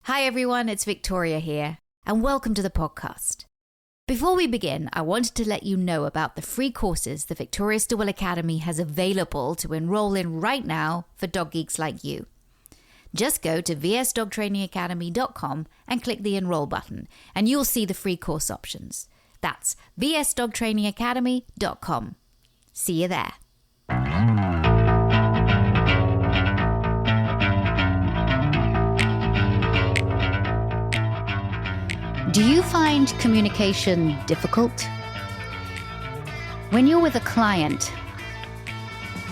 Hi everyone, it's Victoria here, and welcome to the podcast. Before we begin, I wanted to let you know about the free courses the Victoria Stilwell Academy has available to enroll in right now for dog geeks like you. Just go to vsdogtrainingacademy.com and click the enroll button, and you'll see the free course options. That's vsdogtrainingacademy.com. See you there. Do you find communication difficult? When you're with a client,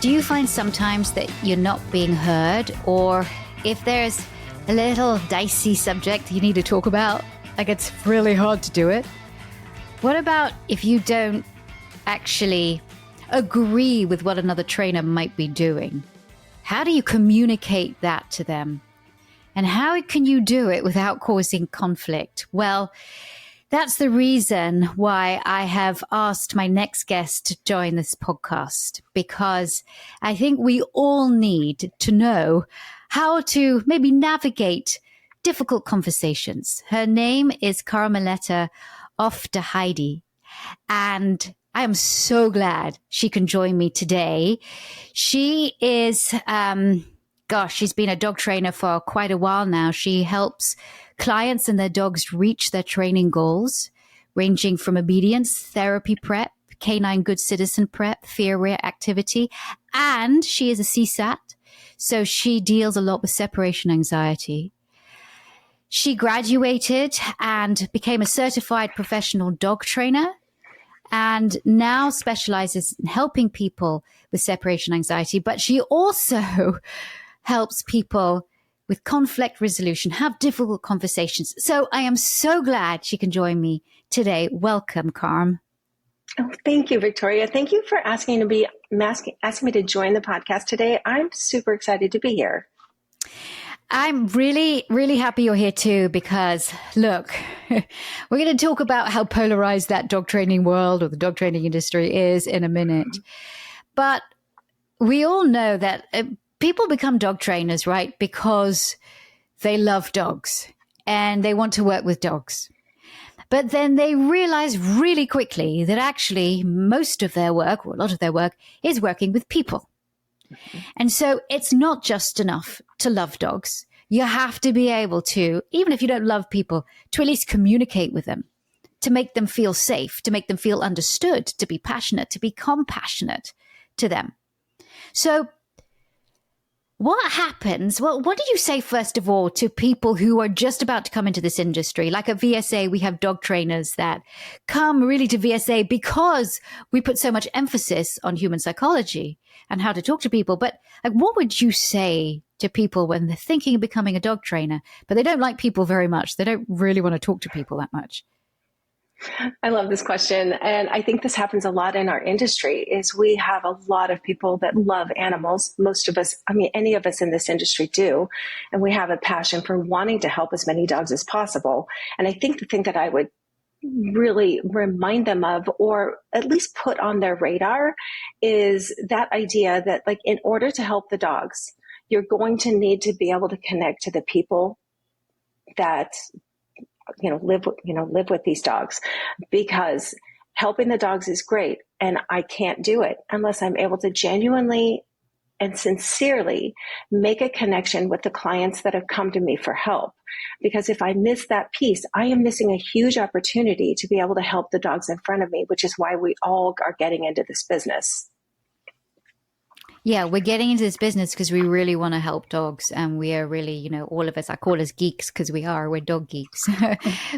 do you find sometimes that you're not being heard? Or if there's a little dicey subject you need to talk about, like it's really hard to do it? What about if you don't actually agree with what another trainer might be doing? How do you communicate that to them? And how can you do it without causing conflict? Well, that's the reason why I have asked my next guest to join this podcast, because I think we all need to know how to maybe navigate difficult conversations. Her name is Carmaleta Aufderheide, and I am so glad she can join me today. She is... she's been a dog trainer for quite a while now. She helps clients and their dogs reach their training goals, ranging from obedience, therapy prep, canine good citizen prep, fear reactivity, and she is a CSAT, so she deals a lot with separation anxiety. She graduated and became a certified professional dog trainer, and now specializes in helping people with separation anxiety, but she also helps people with conflict resolution, have difficult conversations. So I am so glad she can join me today. Welcome, Carm. Oh, thank you, Victoria. Thank you for asking me to join the podcast today. I'm super excited to be here. I'm really, really happy you're here too, because look, we're going to talk about how polarized that dog training world or the dog training industry is in a minute. But we all know that people become dog trainers, right? Because they love dogs and they want to work with dogs. But then they realize really quickly that actually most of their work, or a lot of their work, is working with people. Mm-hmm. And so it's not just enough to love dogs. You have to be able to, even if you don't love people, to at least communicate with them, to make them feel safe, to make them feel understood, to be passionate, to be compassionate to them. So what happens? Well, what do you say, first of all, to people who are just about to come into this industry? Like at VSA, we have dog trainers that come really to VSA because we put so much emphasis on human psychology and how to talk to people. But like, what would you say to people when they're thinking of becoming a dog trainer, but they don't like people very much? They don't really want to talk to people that much. I love this question. And I think this happens a lot in our industry is we have a lot of people that love animals. Most of us, any of us in this industry do. And we have a passion for wanting to help as many dogs as possible. And I think the thing that I would really remind them of, or at least put on their radar, is that idea that, like, in order to help the dogs, you're going to need to be able to connect to the people that live with these dogs, because helping the dogs is great. And I can't do it unless I'm able to genuinely and sincerely make a connection with the clients that have come to me for help. Because if I miss that piece, I am missing a huge opportunity to be able to help the dogs in front of me, which is why we all are getting into this business. Yeah, we're getting into this business because we really want to help dogs, and we are really, all of us, I call us geeks because we're dog geeks.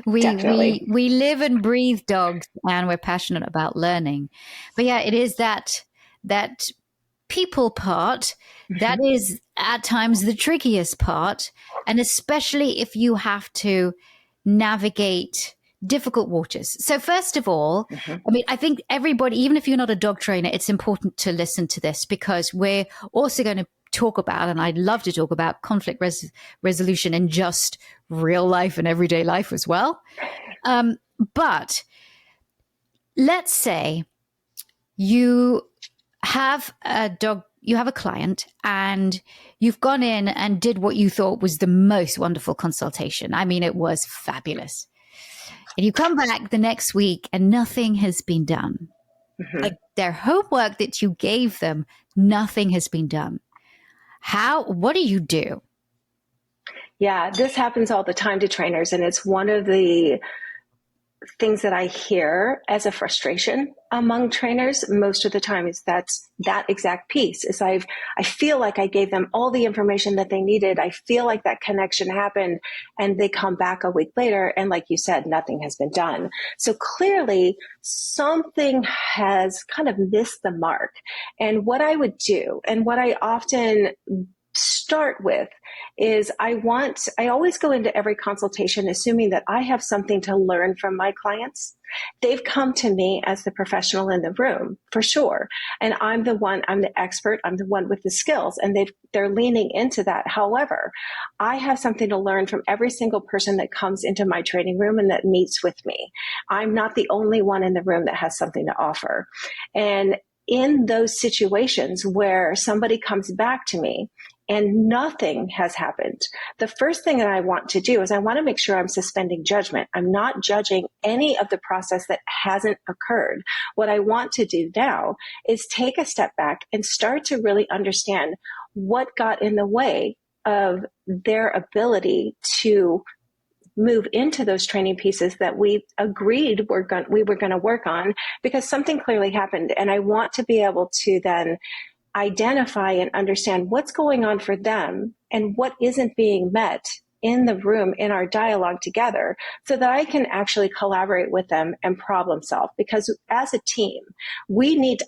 we live and breathe dogs, and we're passionate about learning. But yeah, it is that people part that is at times the trickiest part, and especially if you have to navigate difficult waters. So first of all, I think everybody, even if you're not a dog trainer, it's important to listen to this, because we're also going to talk about, and I'd love to talk about, conflict resolution in just real life and everyday life as well. But let's say you have a dog you have a client and you've gone in and did what you thought was the most wonderful consultation. I mean, it was fabulous. And you come back the next week and nothing has been done. Mm-hmm. Like their homework that you gave them, nothing has been done. What do you do? Yeah, this happens all the time to trainers. And it's one of the things that I hear as a frustration among trainers most of the time is that exact piece is I feel like I gave them all the information that they needed. I feel like that connection happened and they come back a week later. And like you said, nothing has been done. So clearly something has kind of missed the mark. And what I would do and what I often start with is I always go into every consultation assuming that I have something to learn from my clients. They've come to me as the professional in the room for sure. And I'm the expert, I'm the one with the skills and they're leaning into that. However, I have something to learn from every single person that comes into my training room and that meets with me. I'm not the only one in the room that has something to offer. And in those situations where somebody comes back to me and nothing has happened, the first thing that I want to do is I want to make sure I'm suspending judgment. I'm not judging any of the process that hasn't occurred. What I want to do now is take a step back and start to really understand what got in the way of their ability to move into those training pieces that we agreed we were going to work on, because something clearly happened. And I want to be able to then identify and understand what's going on for them and what isn't being met in the room in our dialogue together so that I can actually collaborate with them and problem solve. Because as a team,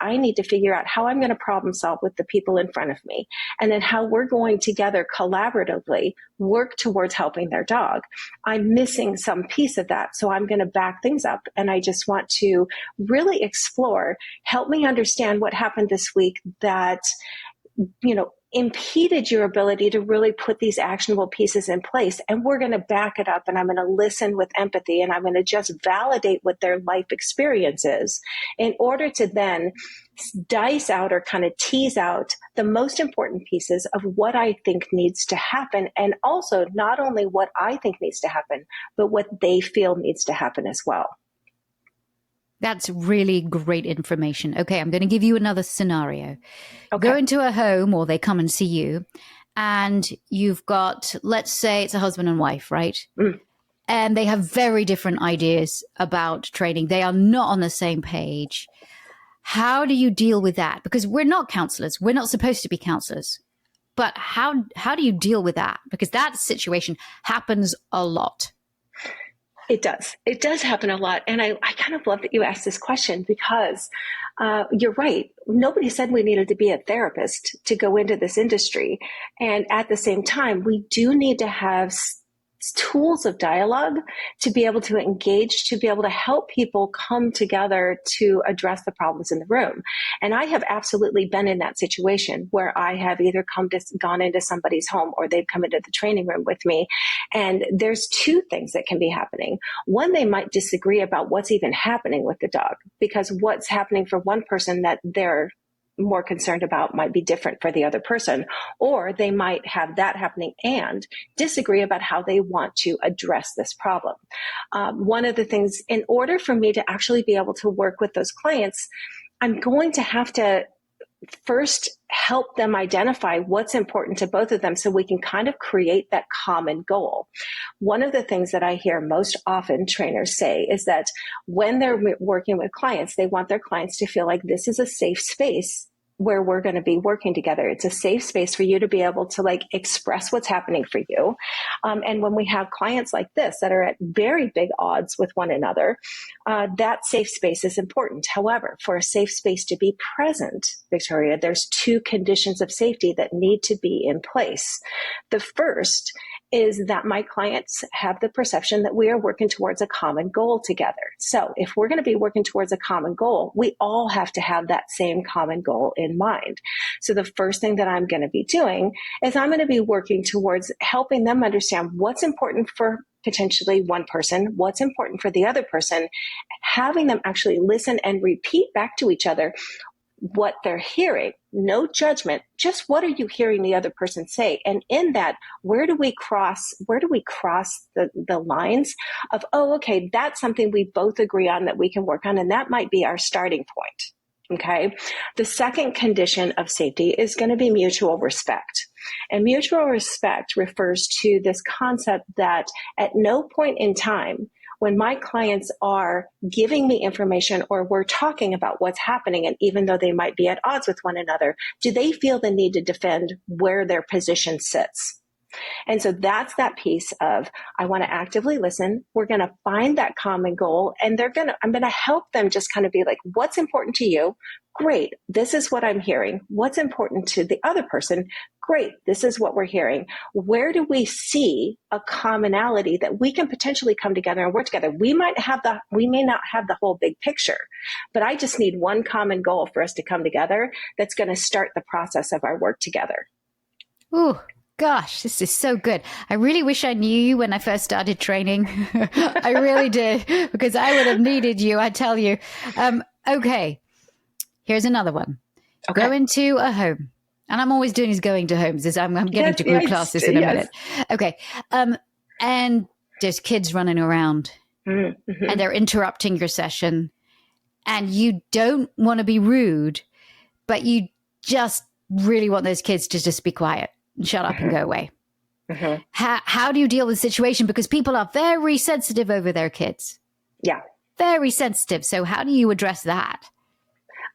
I need to figure out how I'm going to problem solve with the people in front of me, and then how we're going together collaboratively work towards helping their dog. I'm missing some piece of that. So I'm going to back things up. And I just want to really explore, help me understand what happened this week that, impeded your ability to really put these actionable pieces in place. And we're going to back it up, and I'm going to listen with empathy, and I'm going to just validate what their life experience is in order to then dice out or kind of tease out the most important pieces of what I think needs to happen. And also not only what I think needs to happen, but what they feel needs to happen as well. That's really great information. Okay, I'm going to give you another scenario. Okay. Go into a home, or they come and see you, and you've got, let's say it's a husband and wife, right? Mm. And they have very different ideas about training. They are not on the same page. How do you deal with that? Because we're not counselors. We're not supposed to be counselors. But how do you deal with that? Because that situation happens a lot. It does. It does happen a lot. And I kind of love that you asked this question because you're right. Nobody said we needed to be a therapist to go into this industry. And at the same time, we do need to have tools of dialogue to be able to engage, to be able to help people come together to address the problems in the room. And I have absolutely been in that situation where I have either gone into somebody's home or they've come into the training room with me. And there's two things that can be happening. One, they might disagree about what's even happening with the dog, because what's happening for one person that they're more concerned about might be different for the other person, or they might have that happening and disagree about how they want to address this problem. One of the things, in order for me to actually be able to work with those clients, I'm going to have to first help them identify what's important to both of them so we can kind of create that common goal. One of the things that I hear most often trainers say is that when they're working with clients, they want their clients to feel like this is a safe space where we're going to be working together. It's a safe space for you to be able to express what's happening for you. And when we have clients like this that are at very big odds with one another, that safe space is important. However, for a safe space to be present, Victoria, there's two conditions of safety that need to be in place. The first is that my clients have the perception that we are working towards a common goal together. So if we're going to be working towards a common goal, we all have to have that same common goal in mind. So the first thing that I'm going to be doing is I'm going to be working towards helping them understand what's important for potentially one person, what's important for the other person, having them actually listen and repeat back to each other what they're hearing, no judgment, just what are you hearing the other person say? And in that, where do we cross the lines of, oh, okay, that's something we both agree on that we can work on. And that might be our starting point. Okay. The second condition of safety is going to be mutual respect. And mutual respect refers to this concept that at no point in time, when my clients are giving me information or we're talking about what's happening, and even though they might be at odds with one another, do they feel the need to defend where their position sits? And so that's that piece of, I want to actively listen. We're going to find that common goal, and I'm going to help them just kind of be like, what's important to you? Great. This is what I'm hearing. What's important to the other person? Great. This is what we're hearing. Where do we see a commonality that we can potentially come together and work together? We may not have the whole big picture, but I just need one common goal for us to come together that's going to start the process of our work together. Ooh. Gosh, this is so good. I really wish I knew you when I first started training. I really did, because I would have needed you, I tell you. Okay, here's another one. Okay. Go into a home. And I'm always doing is going to homes. I'm getting to group classes in a minute. Okay. And there's kids running around and they're interrupting your session. And you don't want to be rude, but you just really want those kids to just be quiet. Shut up and go away. How do you deal with the situation? Because people are very sensitive over their kids. Yeah. Very sensitive. So how do you address that?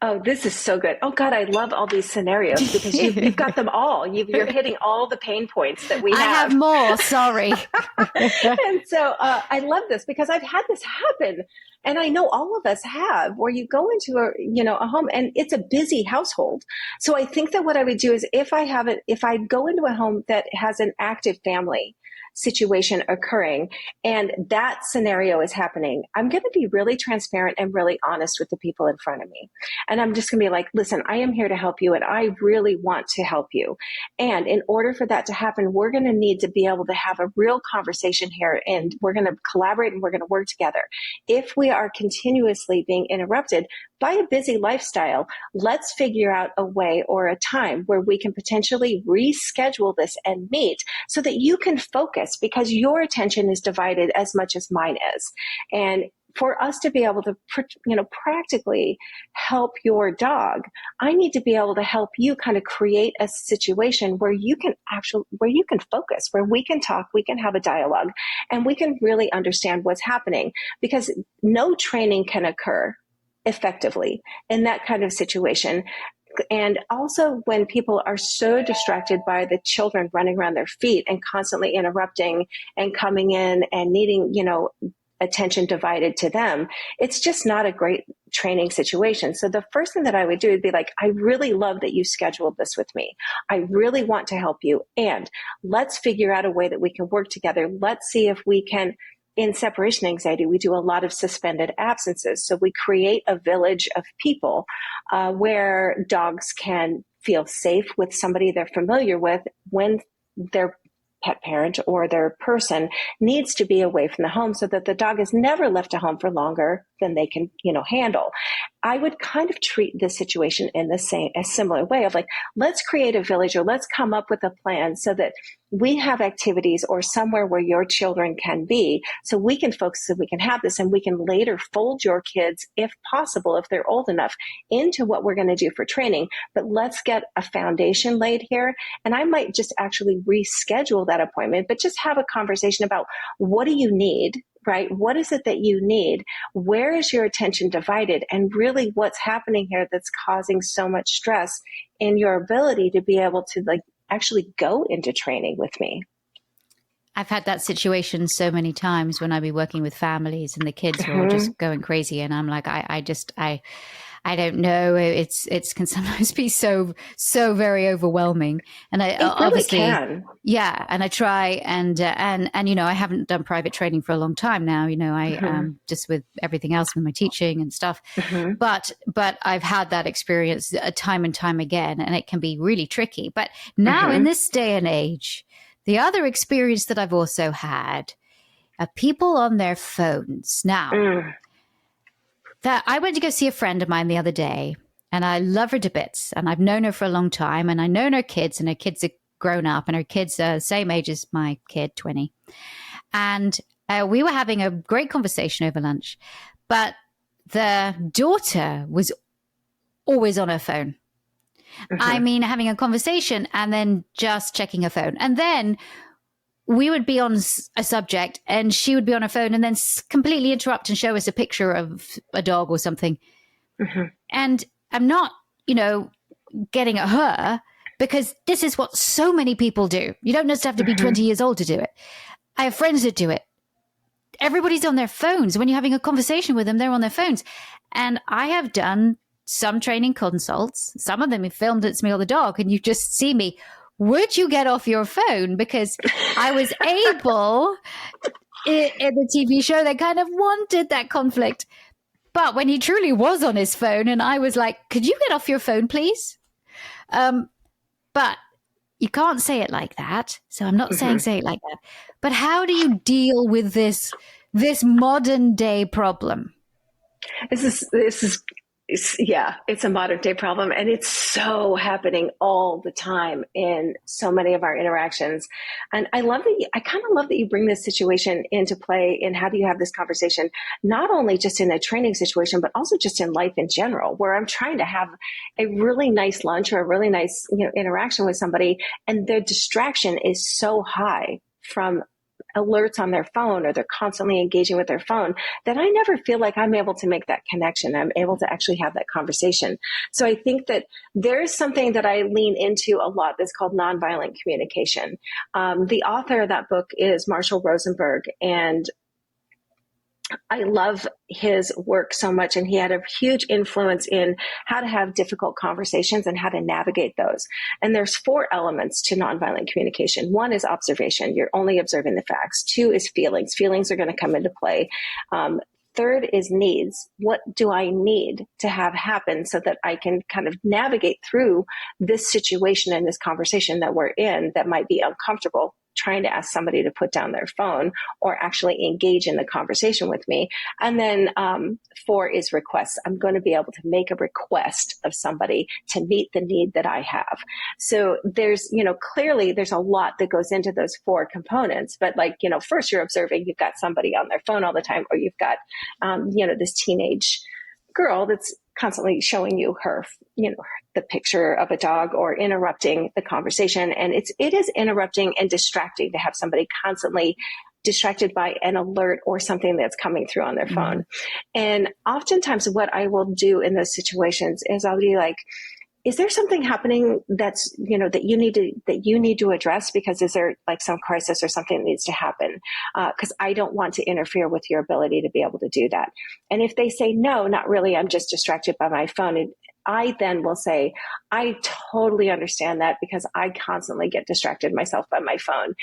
Oh, this is so good. Oh, God, I love all these scenarios because you've got them all. You're hitting all the pain points that we have. I have more, sorry. And so I love this because I've had this happen. And I know all of us have, where you go into a home and it's a busy household. So I think that what I would do is if I go into a home that has an active family situation occurring and that scenario is happening, I'm going to be really transparent and really honest with the people in front of me. And I'm just going to be like, listen, I am here to help you and I really want to help you. And in order for that to happen, we're going to need to be able to have a real conversation here and we're going to collaborate and we're going to work together. If we are continuously being interrupted by a busy lifestyle, let's figure out a way or a time where we can potentially reschedule this and meet so that you can focus because your attention is divided as much as mine is. And for us to be able to, practically help your dog, I need to be able to help you kind of create a situation where you can focus, where we can talk, we can have a dialogue, and we can really understand what's happening because no training can occur effectively in that kind of situation. And also when people are so distracted by the children running around their feet and constantly interrupting and coming in and needing, attention divided to them, it's just not a great training situation. So the first thing that I would do would be like, I really love that you scheduled this with me. I really want to help you. And let's figure out a way that we can work together. Let's see if we can. In separation anxiety, we do a lot of suspended absences. So we create a village of people where dogs can feel safe with somebody they're familiar with when their pet parent or their person needs to be away from the home so that the dog is never left at home for longer than they can, handle. I would kind of treat this situation in a similar way of like, let's create a village or let's come up with a plan so that we have activities or somewhere where your children can be so we can focus and we can have this and we can later fold your kids, if possible, if they're old enough, into what we're going to do for training. But let's get a foundation laid here. And I might just actually reschedule that appointment, but just have a conversation about what do you need? Right? What is it that you need? Where is your attention divided? And really what's happening here that's causing so much stress in your ability to be able to actually go into training with me? I've had that situation so many times when I be working with families and the kids were all just going crazy. And I'm like, I don't know. It can sometimes be so very overwhelming. And I obviously can. Yeah. And I try and I haven't done private training for a long time now. I just with everything else with my teaching and stuff. But I've had that experience time and time again, and it can be really tricky. But now in this day and age, the other experience that I've also had are people on their phones now. That I went to go see a friend of mine the other day, and I love her to bits. And I've known her for a long time, and I've known her kids, and her kids are grown up, and her kids are the same age as my kid, 20. And we were having a great conversation over lunch, but the daughter was always on her phone. I mean, having a conversation and then just checking her phone. And then we would be on a subject and she would be on her phone and then completely interrupt and show us a picture of a dog or something. And I'm not, getting at her, because this is what so many people do. You don't just have to be 20 years old to do it. I have friends that do it. Everybody's on their phones. When you're having a conversation with them, they're on their phones. And I have done some training consults. Some of them have filmed it's me or the dog, and you just see me. Would you get off your phone? Because I was able in the TV show, they kind of wanted that conflict. But when he truly was on his phone and I was like, could you get off your phone, please? But you can't say it like that. So I'm not saying say it like that. But how do you deal with this modern day problem? It's a modern day problem, and it's so happening all the time in so many of our interactions. And I kind of love that you bring this situation into play in how do you have this conversation, not only just in a training situation, but also just in life in general, where I'm trying to have a really nice lunch or a really nice, interaction with somebody, and their distraction is so high from alerts on their phone, or they're constantly engaging with their phone, that I never feel like I'm able to make that connection. I'm able to actually have that conversation. So I think that there's something that I lean into a lot that's called nonviolent communication. The author of that book is Marshall Rosenberg, and I love his work so much, and he had a huge influence in how to have difficult conversations and how to navigate those. And there's 4 elements to nonviolent communication. 1 is observation. You're only observing the facts. 2 is feelings. Feelings are going to come into play. 3rd is needs. What do I need to have happen so that I can kind of navigate through this situation and this conversation that we're in that might be uncomfortable, trying to ask somebody to put down their phone or actually engage in the conversation with me. And then 4 is requests. I'm going to be able to make a request of somebody to meet the need that I have. So there's, clearly there's a lot that goes into those 4 components. But first you're observing, you've got somebody on their phone all the time, or you've got, this teenage girl that's constantly showing you her, the picture of a dog, or interrupting the conversation. And it is interrupting and distracting to have somebody constantly distracted by an alert or something that's coming through on their phone. And oftentimes what I will do in those situations is I'll be like, is there something happening that's, that you need to address? Because is there like some crisis or something that needs to happen? Because I don't want to interfere with your ability to be able to do that. And if they say, no, not really, I'm just distracted by my phone, and I then will say, I totally understand that, because I constantly get distracted myself by my phone.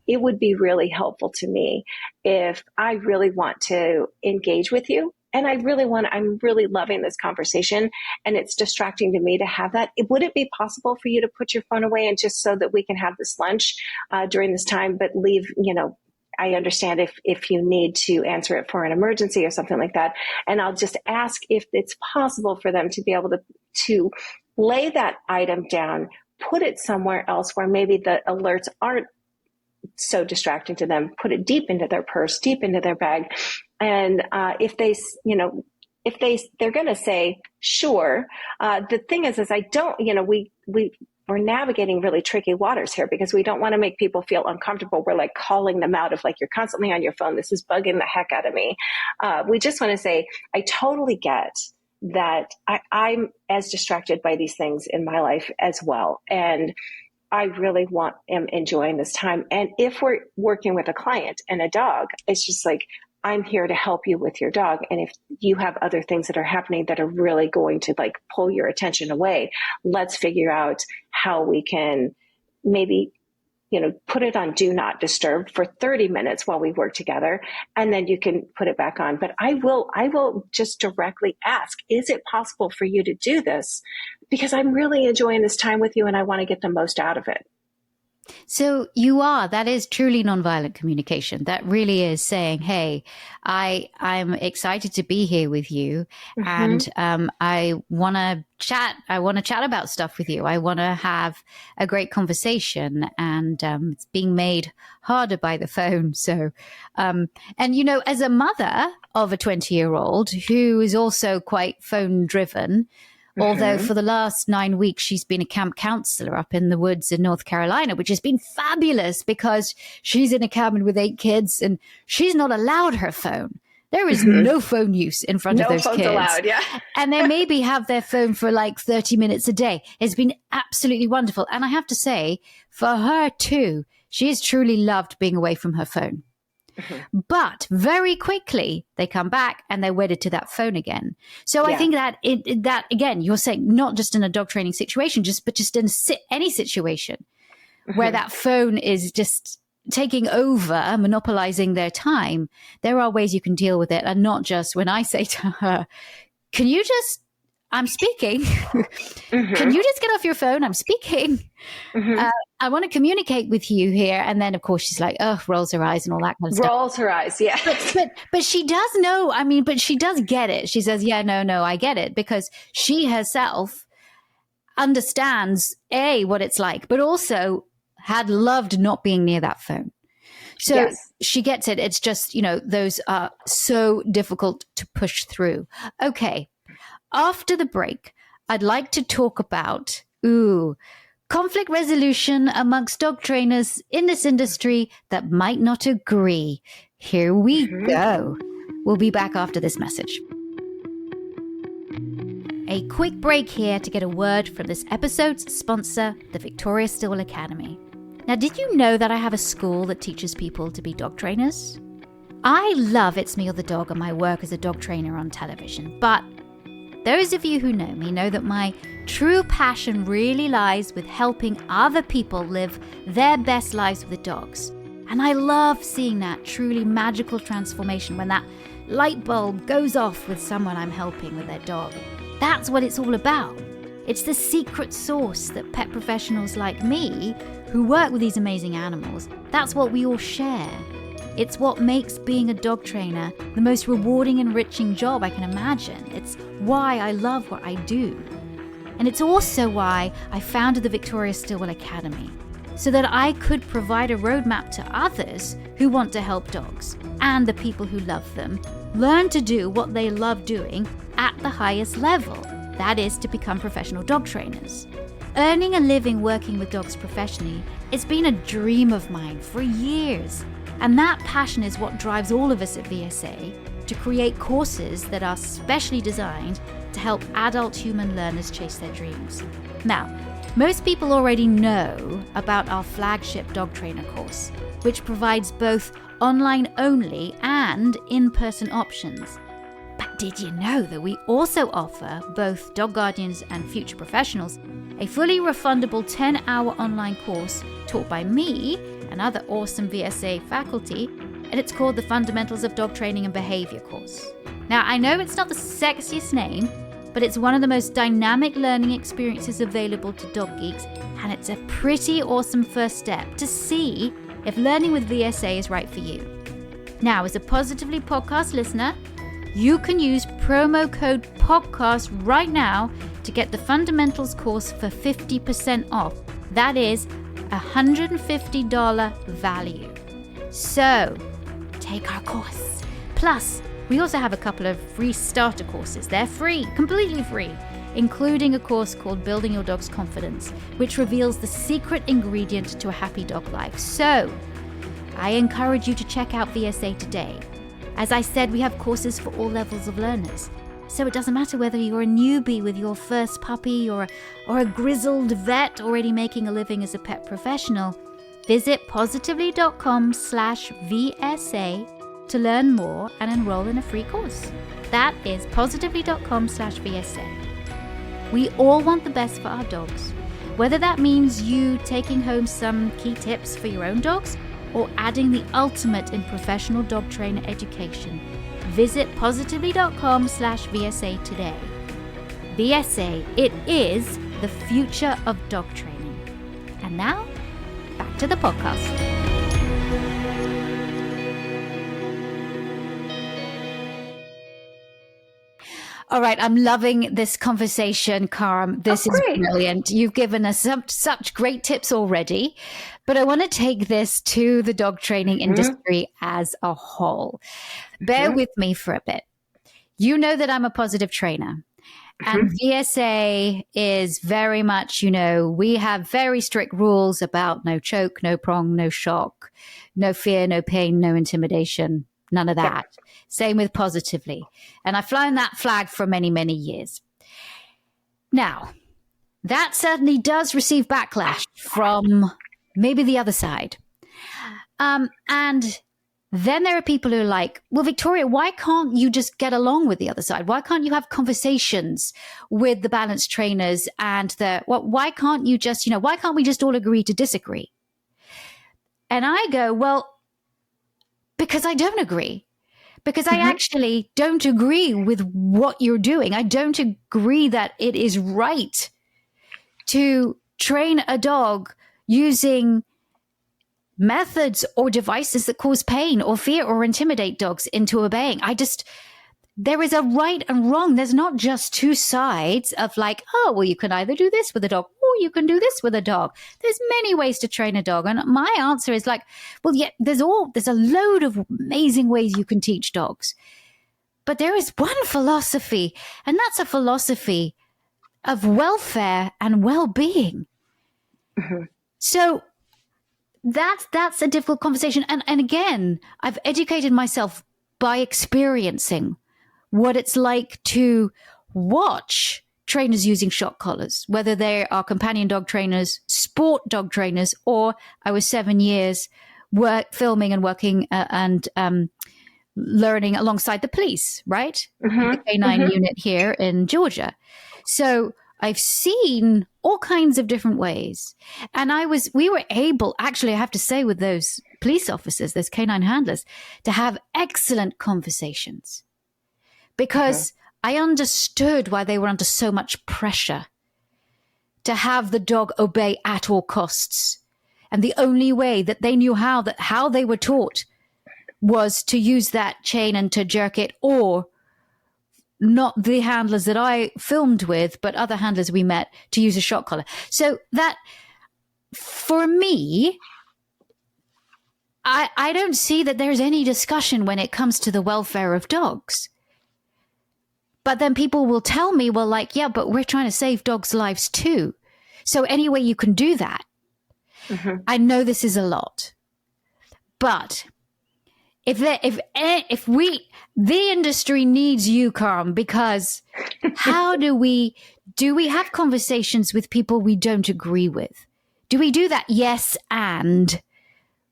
It would be really helpful to me if I really want to engage with you, and I'm really loving this conversation, and it's distracting to me to have that. Would it be possible for you to put your phone away, and just so that we can have this lunch during this time, but leave, I understand if you need to answer it for an emergency or something like that. And I'll just ask if it's possible for them to be able to lay that item down, put it somewhere else where maybe the alerts aren't so distracting to them, put it deep into their purse, deep into their bag. And if they're going to say, sure. The thing is I don't, we're navigating really tricky waters here, because we don't want to make people feel uncomfortable. We're like calling them out of like, you're constantly on your phone. This is bugging the heck out of me. We just want to say, I totally get that I'm as distracted by these things in my life as well. And I really am enjoying this time. And if we're working with a client and a dog, it's just like, I'm here to help you with your dog. And if you have other things that are happening that are really going to like pull your attention away, let's figure out how we can maybe, put it on do not disturb for 30 minutes while we work together. And then you can put it back on. But I will just directly ask, is it possible for you to do this? Because I'm really enjoying this time with you and I want to get the most out of it. So that is truly nonviolent communication. That really is saying, hey, I'm excited to be here with you. Mm-hmm. And I want to chat. I want to chat about stuff with you. I want to have a great conversation, and it's being made harder by the phone. So, and as a mother of a 20-year-old who is also quite phone driven, although Mm-hmm. for the last 9 weeks, she's been a camp counselor up in the woods in North Carolina, which has been fabulous because she's in a cabin with 8 kids and she's not allowed her phone. There is Mm-hmm. no phone use in front of No those phones kids. allowed, yeah. And they maybe have their phone for like 30 minutes a day. It's been absolutely wonderful. And I have to say, for her too, she's truly loved being away from her phone. Mm-hmm. But very quickly they come back and they're wedded to that phone again. So I think that that again, you're saying not just in a dog training situation, but just in any situation where that phone is just taking over, monopolizing their time. There are ways you can deal with it, and not just when I say to her, "Can you just? I'm speaking. Can you just get off your phone? I'm speaking. I want to communicate with you here." And then, of course, she's like, "Oh," rolls her eyes and all that kind of stuff. Rolls her eyes, yeah. But she does know. I mean, but she does get it. She says, "Yeah, no, I get it," because she herself understands what it's like, but also had loved not being near that phone. So she gets it. It's just, those are so difficult to push through. Okay. After the break, I'd like to talk about, conflict resolution amongst dog trainers in this industry that might not agree. Here we go. We'll be back after this message. A quick break here to get a word from this episode's sponsor, the Victoria Stilwell Academy. Now, did you know that I have a school that teaches people to be dog trainers? I love It's Me or the Dog and my work as a dog trainer on television, but those of you who know me know that my true passion really lies with helping other people live their best lives with dogs. And I love seeing that truly magical transformation when that light bulb goes off with someone I'm helping with their dog. That's what it's all about. It's the secret sauce that pet professionals like me, who work with these amazing animals, that's what we all share. It's what makes being a dog trainer the most rewarding, enriching job I can imagine. It's why I love what I do. And it's also why I founded the Victoria Stilwell Academy, so that I could provide a roadmap to others who want to help dogs and the people who love them learn to do what they love doing at the highest level. That is, to become professional dog trainers. Earning a living working with dogs professionally, it's been a dream of mine for years. And that passion is what drives all of us at VSA to create courses that are specially designed to help adult human learners chase their dreams. Now, most people already know about our flagship dog trainer course, which provides both online only and in-person options. But did you know that we also offer both dog guardians and future professionals a fully refundable 10-hour online course taught by me and other awesome VSA faculty, and it's called the Fundamentals of Dog Training and Behavior course. Now, I know it's not the sexiest name, but it's one of the most dynamic learning experiences available to dog geeks, and it's a pretty awesome first step to see if learning with VSA is right for you. Now, as a Positively Podcast listener, you can use promo code PODCAST right now to get the Fundamentals course for 50% off. That is $150 value. So, take our course. Plus, we also have a couple of free starter courses. They're free, completely free, including a course called Building Your Dog's Confidence, which reveals the secret ingredient to a happy dog life. So, I encourage you to check out VSA today. As I said, we have courses for all levels of learners. So it doesn't matter whether you're a newbie with your first puppy or a grizzled vet already making a living as a pet professional. Visit positively.com/VSA to learn more and enroll in a free course. That is positively.com/VSA. We all want the best for our dogs, whether that means you taking home some key tips for your own dogs or adding the ultimate in professional dog trainer education. Visit positively.com/VSA today. VSA, it is the future of dog training. And now, back to the podcast. All right, I'm loving this conversation, Carm. This is brilliant. You've given us such great tips already, but I want to take this to the dog training industry as a whole. Bear with me for a bit. You know that I'm a positive trainer. And VSA is very much, we have very strict rules about no choke, no prong, no shock, no fear, no pain, no intimidation, none of that. Yep. Same with positively. And I've flown that flag for many, many years. Now, that certainly does receive backlash from maybe the other side. And then there are people who are like, well, Victoria, why can't you just get along with the other side? Why can't you have conversations with the balance trainers and why can't you just, why can't we just all agree to disagree? And I go, well, because I don't agree. Because I actually don't agree with what you're doing. I don't agree that it is right to train a dog using methods or devices that cause pain or fear or intimidate dogs into obeying. There is a right and wrong. There's not just two sides of like, oh, well, you can either do this with a dog or you can do this with a dog. There's many ways to train a dog. And my answer is like, well, yeah, there's a load of amazing ways you can teach dogs. But there is one philosophy, and that's a philosophy of welfare and well-being. So that's a difficult conversation. And again, I've educated myself by experiencing what it's like to watch trainers using shock collars, whether they are companion dog trainers, sport dog trainers, or I was 7 years filming and working and learning alongside the police, right? The K9 unit here in Georgia. So I've seen all kinds of different ways. And we were able, actually, I have to say, with those police officers, those K9 handlers, to have excellent conversations. Because I understood why they were under so much pressure to have the dog obey at all costs. And the only way that they knew how they were taught was to use that chain and to jerk it, or not the handlers that I filmed with, but other handlers we met, to use a shock collar. So that, for me, I don't see that there's any discussion when it comes to the welfare of dogs. But then people will tell me, well, like, yeah, but we're trying to save dogs' lives too. So any way you can do that. I know this is a lot. But if we, the industry needs you, Carm, because how do we have conversations with people we don't agree with? Do we do that? Yes. And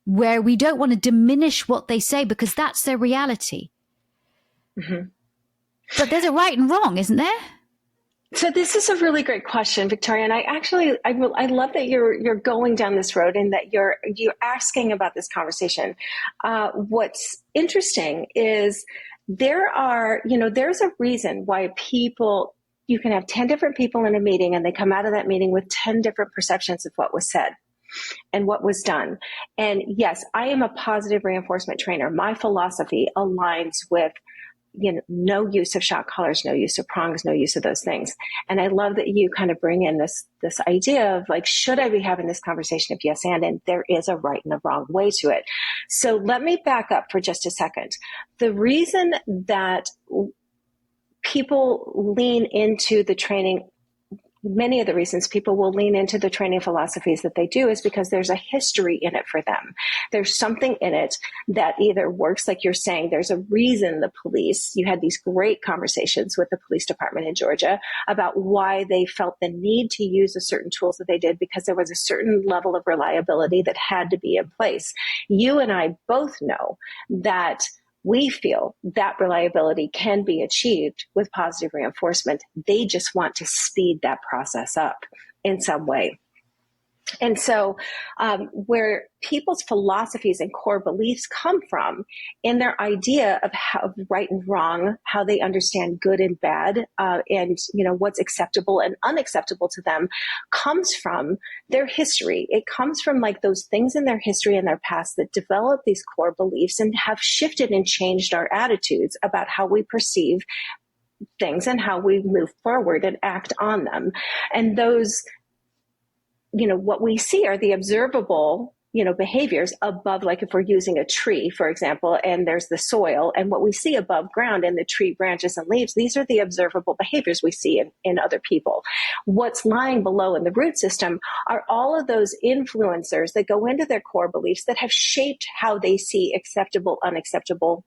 where we don't want to diminish what they say because that's their reality. But there's a right and wrong, isn't there? So this is a really great question, Victoria. And I love that you're going down this road and that you're asking about this conversation. What's interesting is there's a reason why you can have 10 different people in a meeting and they come out of that meeting with 10 different perceptions of what was said and what was done. And yes, I am a positive reinforcement trainer. My philosophy aligns with no use of shock collars, no use of prongs, no use of those things. And I love that you kind of bring in this idea of like, should I be having this conversation of yes and there is a right and a wrong way to it. So let me back up for just a second. The reason that people lean into the training, many of the reasons people will lean into the training philosophies that they do is because there's a history in it for them. There's something in it that either works, like you're saying, there's a reason you had these great conversations with the police department in Georgia about why they felt the need to use the certain tools that they did, because there was a certain level of reliability that had to be in place. You and I both know that we feel that reliability can be achieved with positive reinforcement. They just want to speed that process up in some way. And so, where people's philosophies and core beliefs come from in their idea of how right and wrong, how they understand good and bad, and what's acceptable and unacceptable to them, comes from their history. It comes from like those things in their history and their past that develop these core beliefs and have shifted and changed our attitudes about how we perceive things and how we move forward and act on them. And those, what we see are the observable, behaviors above, like if we're using a tree, for example, and there's the soil, and what we see above ground in the tree branches and leaves, these are the observable behaviors we see in other people. What's lying below in the root system are all of those influencers that go into their core beliefs that have shaped how they see acceptable, unacceptable,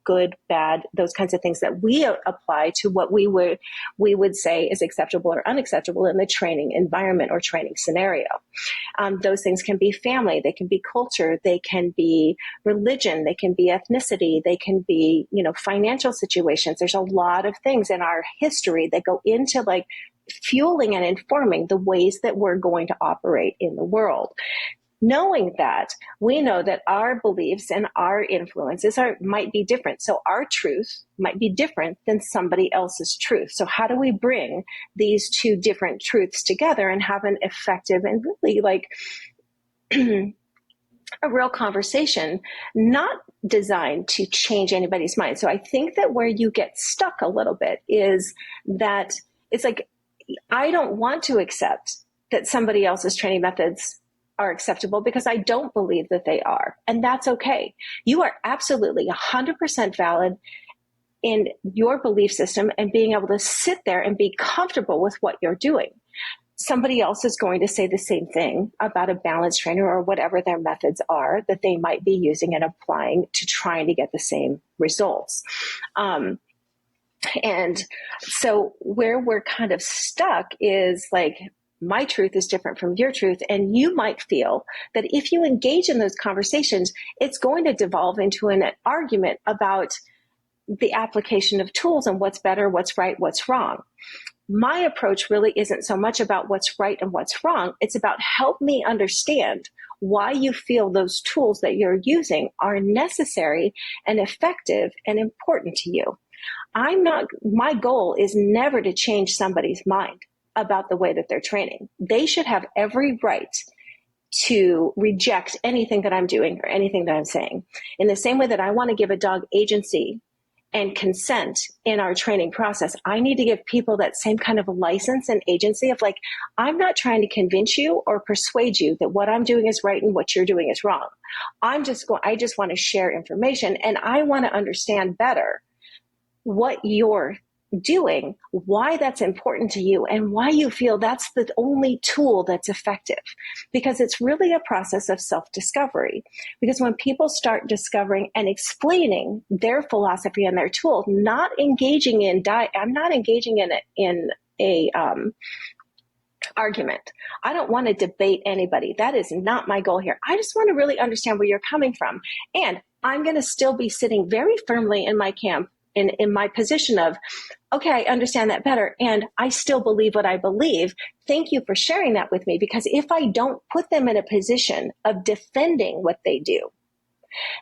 good, bad, those kinds of things that we apply to what we would say is acceptable or unacceptable in the training environment or training scenario. Those things can be family, they can be culture, they can be religion, they can be ethnicity, they can be, financial situations. There's a lot of things in our history that go into like fueling and informing the ways that we're going to operate in the world. Knowing that, we know that our beliefs and our influences might be different. So our truth might be different than somebody else's truth. So how do we bring these two different truths together and have an effective and really like a real conversation, not designed to change anybody's mind? So I think that where you get stuck a little bit is that it's like, I don't want to accept that somebody else's training methods are acceptable because I don't believe that they are. And that's okay. You are absolutely 100% valid in your belief system and being able to sit there and be comfortable with what you're doing. Somebody else is going to say the same thing about a balance trainer or whatever their methods are that they might be using and applying to trying to get the same results. And so where we're kind of stuck is like, my truth is different from your truth. And you might feel that if you engage in those conversations, it's going to devolve into an argument about the application of tools and what's better, what's right, what's wrong. My approach really isn't so much about what's right and what's wrong. It's about help me understand why you feel those tools that you're using are necessary and effective and important to you. My goal is never to change somebody's mind about the way that they're training. They should have every right to reject anything that I'm doing or anything that I'm saying. In the same way that I want to give a dog agency and consent in our training process, I need to give people that same kind of license and agency of like, I'm not trying to convince you or persuade you that what I'm doing is right and what you're doing is wrong. I just want to share information, and I want to understand better what you're doing, why that's important to you, and why you feel that's the only tool that's effective. Because it's really a process of self-discovery. Because when people start discovering and explaining their philosophy and their tool, I'm not engaging in a argument. I don't want to debate anybody. That is not my goal here. I just want to really understand where you're coming from. And I'm going to still be sitting very firmly in my camp, in my position of, okay, I understand that better, and I still believe what I believe. Thank you for sharing that with me, because if I don't put them in a position of defending what they do,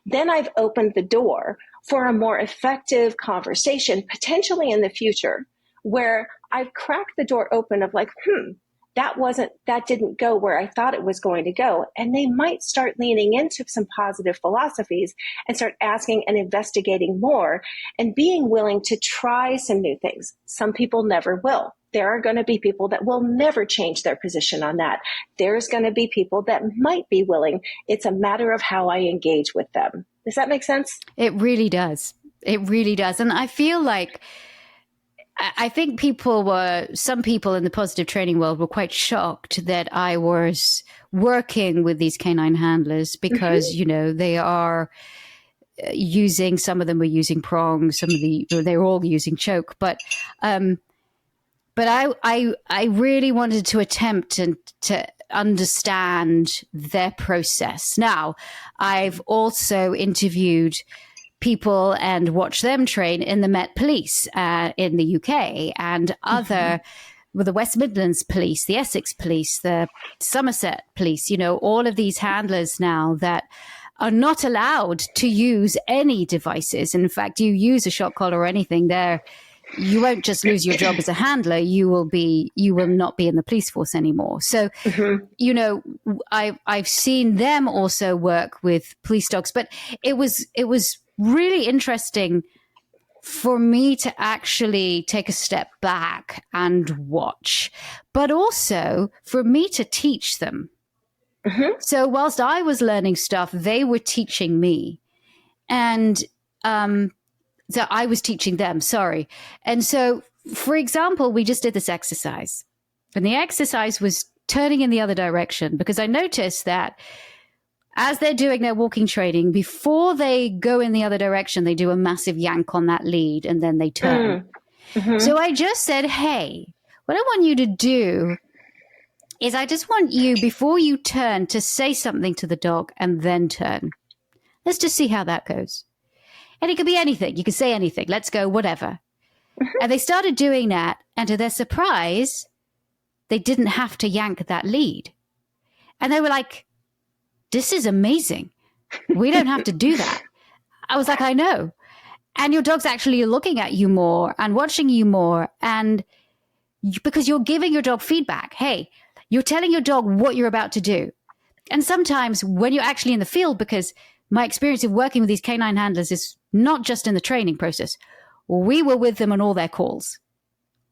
then I've opened the door for a more effective conversation, potentially in the future, where I've cracked the door open of like, that didn't go where I thought it was going to go. And they might start leaning into some positive philosophies and start asking and investigating more and being willing to try some new things. Some people never will. There are going to be people that will never change their position on that. There's going to be people that might be willing. It's a matter of how I engage with them. Does that make sense? It really does. It really does. And I feel like, I think some people in the positive training world were quite shocked that I was working with these canine handlers because, they are using, some of them were using prongs, they were all using choke. But I really wanted to attempt to understand their process. Now, I've also interviewed people and watch them train in the Met Police in the UK and other with the West Midlands Police, the Essex Police, the Somerset Police, all of these handlers now that are not allowed to use any devices. In fact, you use a shock collar or anything there, you won't just lose your job as a handler. You will not be in the police force anymore. So, I've seen them also work with police dogs, but it was really interesting for me to actually take a step back and watch, but also for me to teach them. Mm-hmm. So whilst I was learning stuff, they were teaching me. And so I was teaching them, sorry. And so, for example, we just did this exercise. And the exercise was turning in the other direction, because I noticed that as they're doing their walking training, before they go in the other direction, they do a massive yank on that lead and then they turn. Mm-hmm. So I just said, hey, what I want you to do is I just want you, before you turn, to say something to the dog and then turn. Let's just see how that goes. And it could be anything. You can say anything. Let's go, whatever. Mm-hmm. And they started doing that. And to their surprise, they didn't have to yank that lead. And they were like, this is amazing. We don't have to do that. I was like, I know. And your dog's actually looking at you more and watching you more. And because you're giving your dog feedback. Hey, you're telling your dog what you're about to do. And sometimes when you're actually in the field, because my experience of working with these canine handlers is not just in the training process. We were with them on all their calls.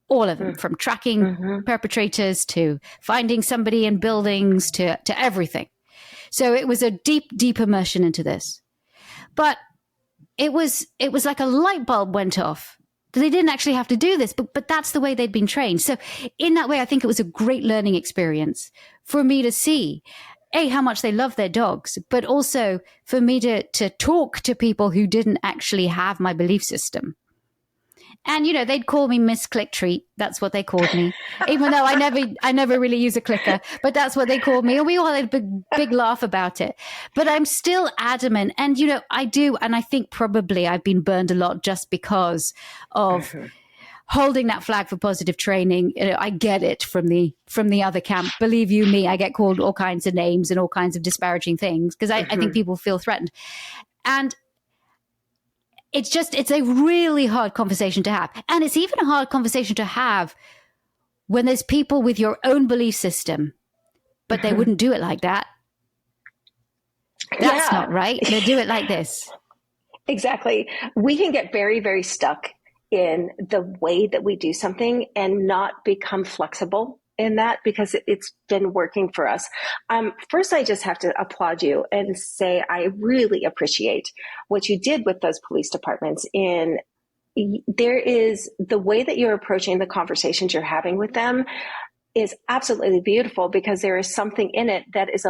All of them, from tracking perpetrators to finding somebody in buildings to everything. So it was a deep, deep immersion into this. But it was like a light bulb went off. They didn't actually have to do this, but that's the way they'd been trained. So in that way, I think it was a great learning experience for me to see, A, how much they love their dogs, but also for me to talk to people who didn't actually have my belief system. And, they'd call me Miss Click Treat. That's what they called me, even though I never really use a clicker, but that's what they called me. And we all had a big laugh about it. But I'm still adamant. And, I do. And I think probably I've been burned a lot just because of holding that flag for positive training. I get it from the other camp. Believe you me, I get called all kinds of names and all kinds of disparaging things because I think people feel threatened. And it's a really hard conversation to have. And it's even a hard conversation to have when there's people with your own belief system, but they wouldn't do it like that. That's not right. They do it like this. Exactly. We can get very, very stuck in the way that we do something and not become flexible in that because it's been working for us. First, I just have to applaud you and say I really appreciate what you did with those police departments. There is the way that you're approaching the conversations you're having with them is absolutely beautiful because there is something in it that is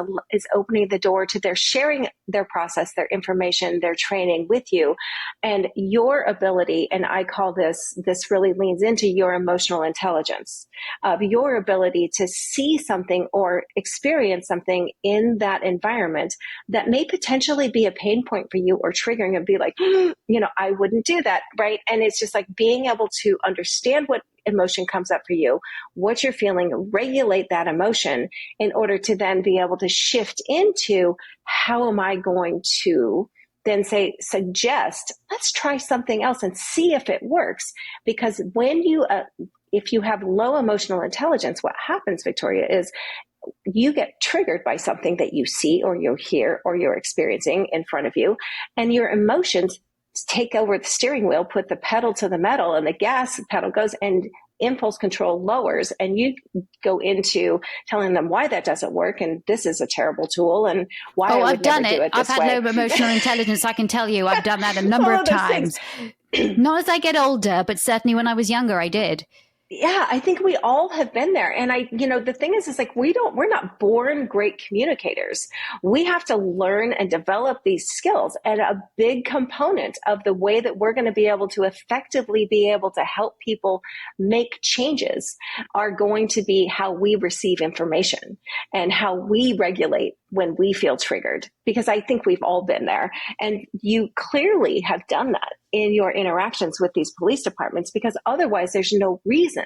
opening the door to their sharing their process, their information, their training with you, and your ability. And I call this really leans into your emotional intelligence of your ability to see something or experience something in that environment that may potentially be a pain point for you or triggering and be like, I wouldn't do that. Right. And it's just like being able to understand what emotion comes up for you, what you're feeling, regulate that emotion in order to then be able to shift into how am I going to then suggest, let's try something else and see if it works. Because when if you have low emotional intelligence, what happens, Victoria, is you get triggered by something that you see or you hear or you're experiencing in front of you, and your emotions take over the steering wheel, put the pedal to the metal, and the gas pedal goes, and impulse control lowers, and you go into telling them why that doesn't work, and this is a terrible tool, and why I would I've done never it. do it this I've way. had low emotional intelligence. I can tell you, I've done that a number of times. Not as I get older, but certainly when I was younger, I did. Yeah, I think we all have been there. And the thing is like, we're not born great communicators. We have to learn and develop these skills. And a big component of the way that we're going to be able to effectively be able to help people make changes are going to be how we receive information and how we regulate when we feel triggered, because I think we've all been there. And you clearly have done that in your interactions with these police departments, because otherwise there's no reason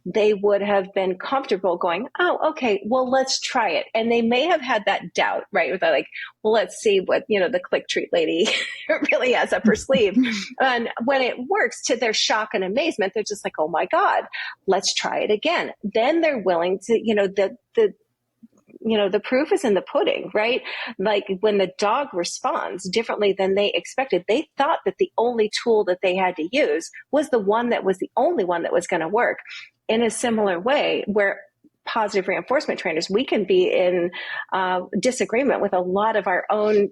they would have been comfortable going, oh, okay, well, let's try it. And they may have had that doubt, right? With like, well, let's see what, the click treat lady really has up her sleeve. And when it works, to their shock and amazement, they're just like, oh my God, let's try it again. Then they're willing to, the proof is in the pudding, right? Like when the dog responds differently than they expected, they thought that the only tool that they had to use was the one that was the only one that was going to work. In a similar way, where positive reinforcement trainers, we can be in disagreement with a lot of our own,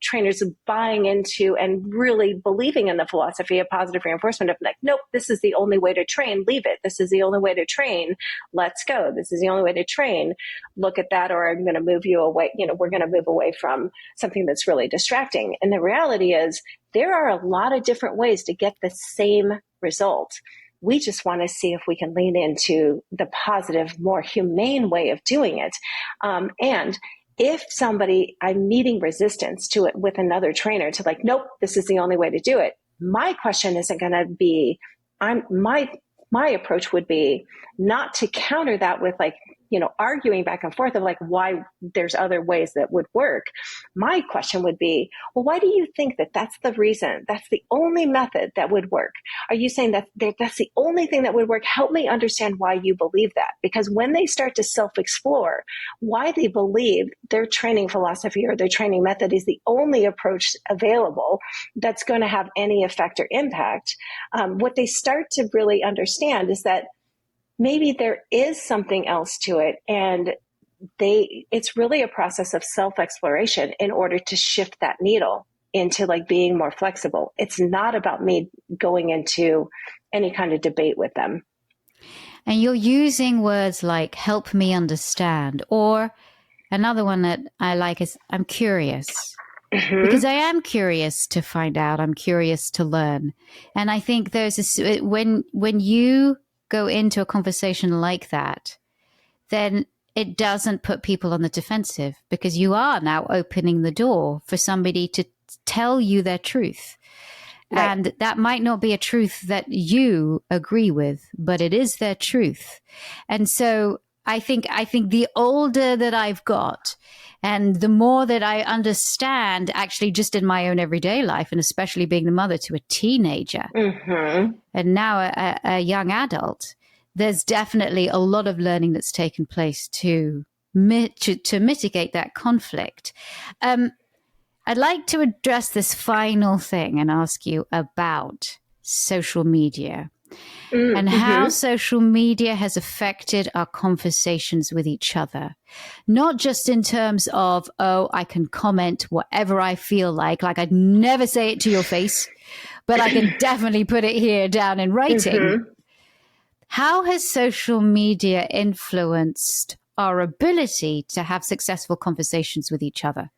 trainers buying into and really believing in the philosophy of positive reinforcement of like, nope, this is the only way to train, leave it. This is the only way to train. Let's go. This is the only way to train. Look at that, or I'm going to move you away. We're going to move away from something that's really distracting. And the reality is there are a lot of different ways to get the same result. We just want to see if we can lean into the positive, more humane way of doing it. And if I'm meeting resistance to it with another trainer to like, nope, this is the only way to do it. My question isn't going to be, my approach would be not to counter that with like, arguing back and forth of like why there's other ways that would work. My question would be, well, why do you think that that's the reason? That's the only method that would work. Are you saying that that's the only thing that would work? Help me understand why you believe that. Because when they start to self-explore why they believe their training philosophy or their training method is the only approach available that's going to have any effect or impact, what they start to really understand is that maybe there is something else to it. And it's really a process of self-exploration in order to shift that needle into like being more flexible. It's not about me going into any kind of debate with them. And you're using words like help me understand, or another one that I like is I'm curious. Mm-hmm. Because I am curious to find out. I'm curious to learn. And I think when you go into a conversation like that, then it doesn't put people on the defensive, because you are now opening the door for somebody to tell you their truth. Right. And that might not be a truth that you agree with, but it is their truth. And so I think the older that I've got and the more that I understand actually just in my own everyday life, and especially being the mother to a teenager mm-hmm. and now a young adult, there's definitely a lot of learning that's taken place to mitigate that conflict. I'd like to address this final thing and ask you about social media. And how social media has affected our conversations with each other. Not just in terms of, I can comment whatever I feel like I'd never say it to your face, but I can definitely put it here down in writing. Mm-hmm. How has social media influenced our ability to have successful conversations with each other?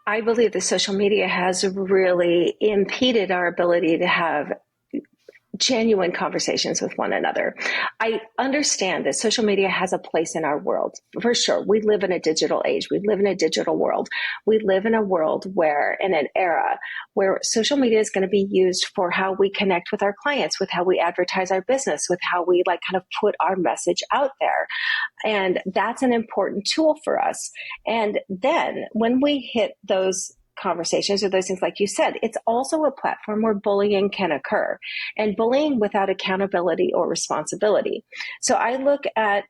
I believe that social media has really impeded our ability to have genuine conversations with one another. I understand that social media has a place in our world. For sure, we live in a digital age. We live in a digital world. We live in a world in an era where social media is going to be used for how we connect with our clients, with how we advertise our business, with how we kind of put our message out there. And that's an important tool for us. And then when we hit those conversations or those things, like you said, it's also a platform where bullying can occur, and bullying without accountability or responsibility. So I look at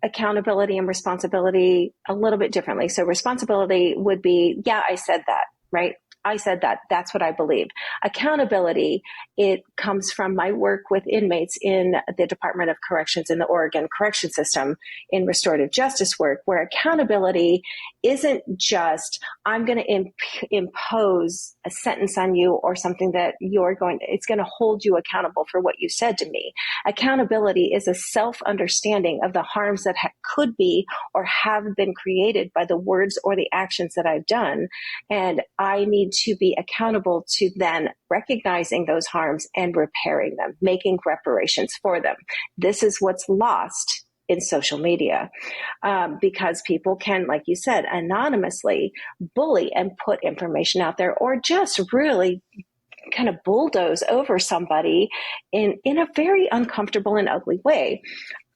accountability and responsibility a little bit differently. So responsibility would be, yeah, I said that, right? I said that. That's what I believe. Accountability, it comes from my work with inmates in the Department of Corrections in the Oregon Correction System in restorative justice work, where accountability isn't just, I'm going to impose a sentence on you or something that it's going to hold you accountable for what you said to me. Accountability is a self-understanding of the harms that could be or have been created by the words or the actions that I've done. And I need to be accountable to then recognizing those harms and repairing them, making reparations for them. This is what's lost in social media, because people can, like you said, anonymously bully and put information out there, or just really kind of bulldoze over somebody in a very uncomfortable and ugly way.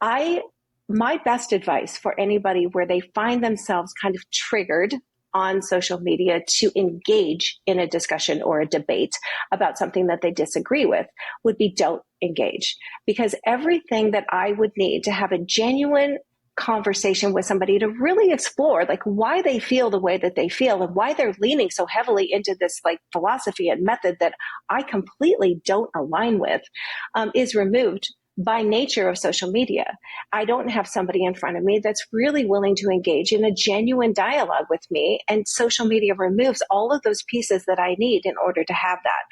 My best advice for anybody where they find themselves kind of triggered on social media to engage in a discussion or a debate about something that they disagree with would be don't engage. Because everything that I would need to have a genuine conversation with somebody to really explore like why they feel the way that they feel and why they're leaning so heavily into this like philosophy and method that I completely don't align with, is removed by nature of social media. I don't have somebody in front of me that's really willing to engage in a genuine dialogue with me, and social media removes all of those pieces that I need in order to have that.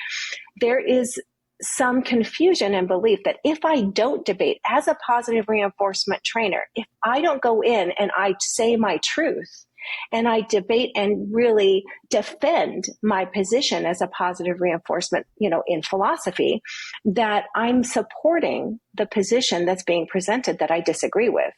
There is some confusion and belief that if I don't debate as a positive reinforcement trainer, if I don't go in and I say my truth and I debate and really defend my position as a positive reinforcement, in philosophy, that I'm supporting the position that's being presented that I disagree with.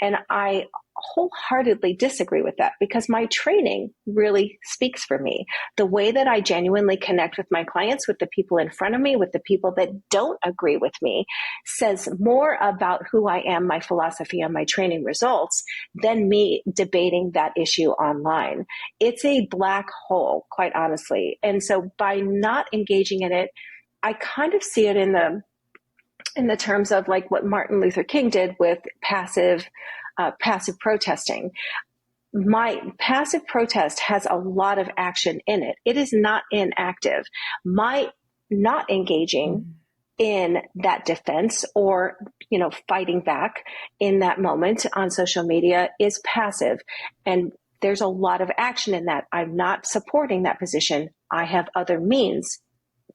And I wholeheartedly disagree with that because my training really speaks for me. The way that I genuinely connect with my clients, with the people in front of me, with the people that don't agree with me, says more about who I am, my philosophy, and my training results than me debating that issue online. It's a black hole, quite honestly. And so by not engaging in it, I kind of see it in the terms of like what Martin Luther King did with passive protesting. My passive protest has a lot of action in it. It is not inactive. My not engaging in that defense or, fighting back in that moment on social media is passive. And there's a lot of action in that. I'm not supporting that position. I have other means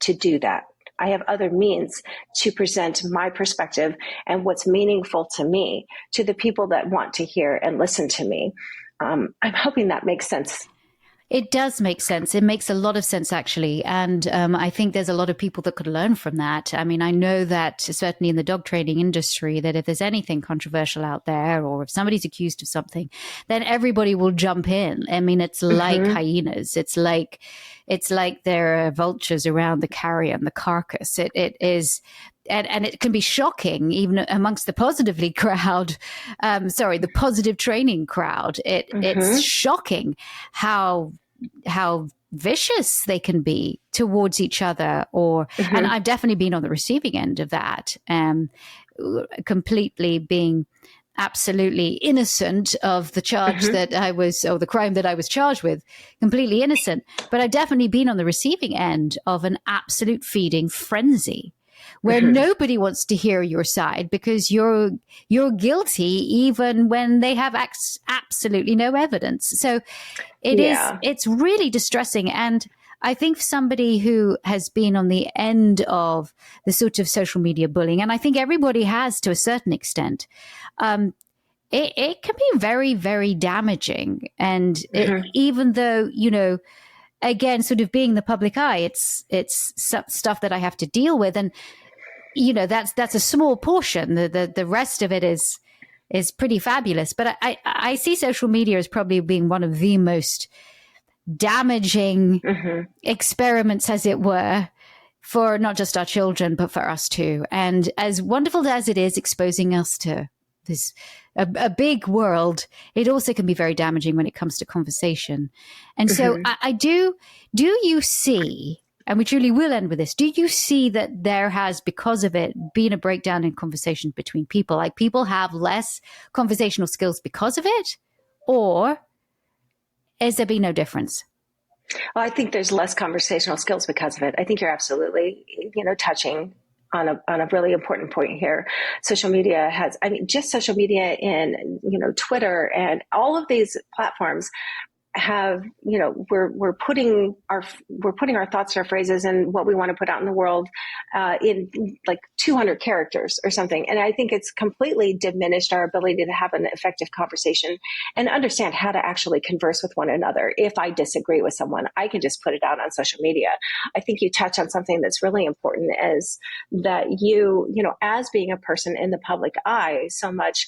to do that. I have other means to present my perspective and what's meaningful to me to the people that want to hear and listen to me. I'm hoping that makes sense. It does make sense. It makes a lot of sense, actually. And I think there's a lot of people that could learn from that. I mean, I know that certainly in the dog training industry, that if there's anything controversial out there or if somebody's accused of something, then everybody will jump in. I mean, it's like hyenas. It's like there are vultures around the carrion, the carcass. It is. And it can be shocking, even amongst the positively crowd. The positive training crowd. It's shocking how vicious they can be towards each other. And I've definitely been on the receiving end of that, completely being absolutely innocent of the charge that I was, or the crime that I was charged with, completely innocent. But I've definitely been on the receiving end of an absolute feeding frenzy, where nobody wants to hear your side because you're guilty even when they have absolutely no evidence. So it's really distressing. And I think somebody who has been on the end of the sort of social media bullying, and I think everybody has to a certain extent, it can be very, very damaging. And even though, again, sort of being the public eye, it's stuff that I have to deal with. And, that's a small portion. The rest of it is pretty fabulous. But I see social media as probably being one of the most damaging experiments, as it were, for not just our children, but for us too. And as wonderful as it is exposing us to this a big world, it also can be very damaging when it comes to conversation. And so do you see, and we truly will end with this, do you see that there has, because of it, been a breakdown in conversation between people? Like people have less conversational skills because of it? Or has there been no difference? Well, I think there's less conversational skills because of it. I think you're absolutely, touching on a really important point here. Social media just social media and, Twitter and all of these platforms have, we're putting our thoughts, our phrases, and what we want to put out in the world in like 200 characters or something. And I think it's completely diminished our ability to have an effective conversation and understand how to actually converse with one another. If I disagree with someone, I can just put it out on social media. I think you touch on something that's really important, is that as being a person in the public eye so much,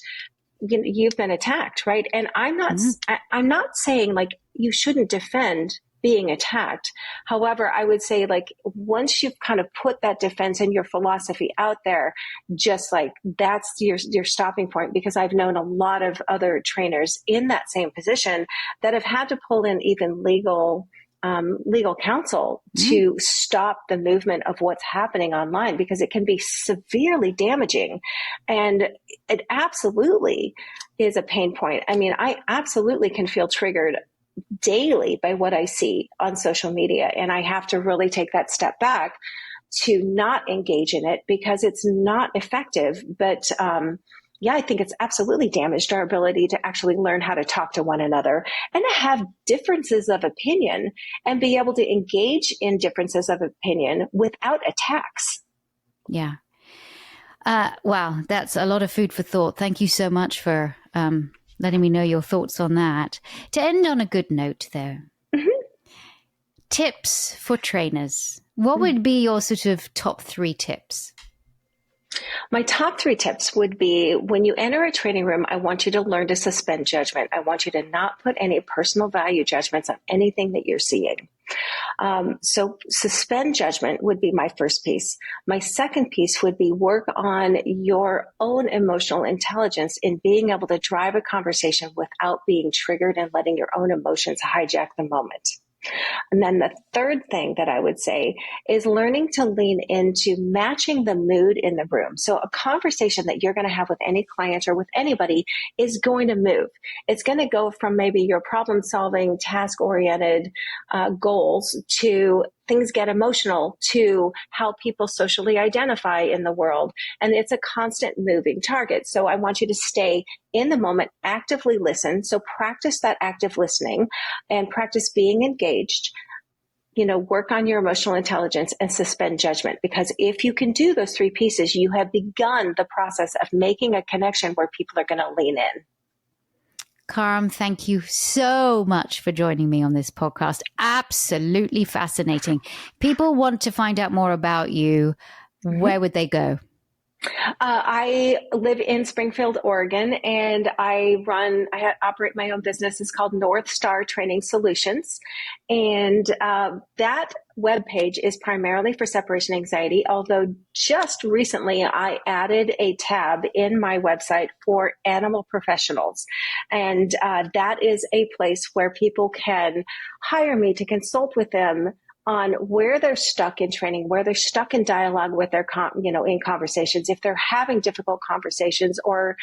you've been attacked, right? And I'm not saying like you shouldn't defend being attacked. However, I would say, like, once you've kind of put that defense and your philosophy out there, just like that's your stopping point, because I've known a lot of other trainers in that same position that have had to pull in even legal counsel to stop the movement of what's happening online, because it can be severely damaging. And it absolutely is a pain point. I mean, I absolutely can feel triggered daily by what I see on social media. And I have to really take that step back to not engage in it because it's not effective. But yeah, I think it's absolutely damaged our ability to actually learn how to talk to one another and to have differences of opinion and be able to engage in differences of opinion without attacks. Yeah. Wow, that's a lot of food for thought. Thank you so much for letting me know your thoughts on that. To end on a good note, though, tips for trainers. What would be your sort of top 3 tips? My top 3 tips would be, when you enter a training room, I want you to learn to suspend judgment. I want you to not put any personal value judgments on anything that you're seeing. So suspend judgment would be my first piece. My second piece would be work on your own emotional intelligence in being able to drive a conversation without being triggered and letting your own emotions hijack the moment. And then the third thing that I would say is learning to lean into matching the mood in the room. So a conversation that you're going to have with any client or with anybody is going to move. It's going to go from maybe your problem solving, task oriented goals to things get emotional, to how people socially identify in the world. And it's a constant moving target. So I want you to stay in the moment, actively listen. So practice that active listening and practice being engaged. Work on your emotional intelligence and suspend judgment. Because if you can do those 3 pieces, you have begun the process of making a connection where people are going to lean in. Carm, thank you so much for joining me on this podcast. Absolutely fascinating. People want to find out more about you. Where would they go? I live in Springfield, Oregon, and I operate my own business. It's called North Star Training Solutions. And that webpage is primarily for separation anxiety, although just recently I added a tab in my website for animal professionals. And that is a place where people can hire me to consult with them on where they're stuck in training, where they're stuck in dialogue with their, in conversations, if they're having difficult conversations or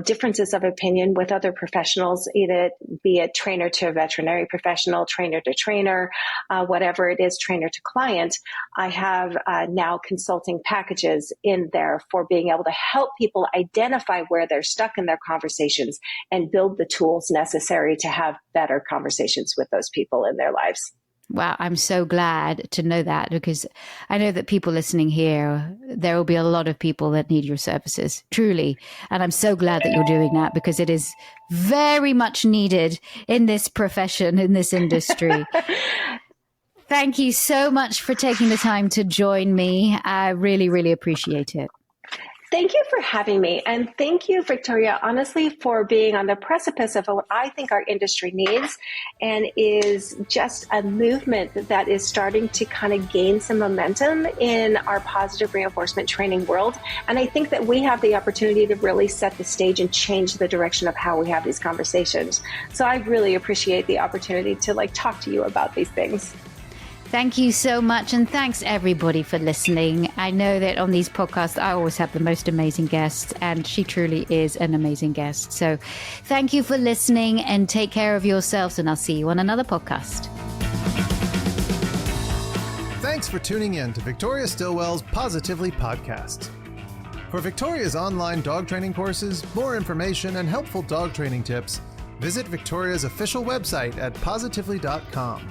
differences of opinion with other professionals, either be it trainer to veterinary professional, trainer to trainer, whatever it is, trainer to client. I have now consulting packages in there for being able to help people identify where they're stuck in their conversations and build the tools necessary to have better conversations with those people in their lives. Wow, I'm so glad to know that, because I know that people listening here, there will be a lot of people that need your services, truly. And I'm so glad that you're doing that, because it is very much needed in this profession, in this industry. Thank you so much for taking the time to join me. I really, really appreciate it. Thank you for having me. And thank you, Victoria, honestly, for being on the precipice of what I think our industry needs, and is just a movement that is starting to kind of gain some momentum in our positive reinforcement training world. And I think that we have the opportunity to really set the stage and change the direction of how we have these conversations. So I really appreciate the opportunity to talk to you about these things. Thank you so much. And thanks everybody for listening. I know that on these podcasts, I always have the most amazing guests, and she truly is an amazing guest. So thank you for listening, and take care of yourselves, and I'll see you on another podcast. Thanks for tuning in to Victoria Stilwell's Positively podcast. For Victoria's online dog training courses, more information, and helpful dog training tips, visit Victoria's official website at positively.com.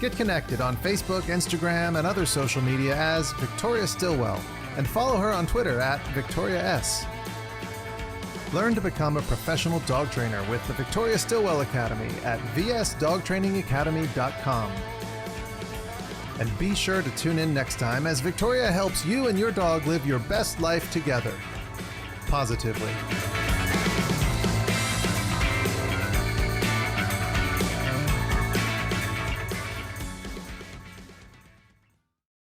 Get connected on Facebook, Instagram, and other social media as Victoria Stilwell, and follow her on Twitter at Victoria S. Learn to become a professional dog trainer with the Victoria Stilwell Academy at vsdogtrainingacademy.com. And be sure to tune in next time as Victoria helps you and your dog live your best life together, positively.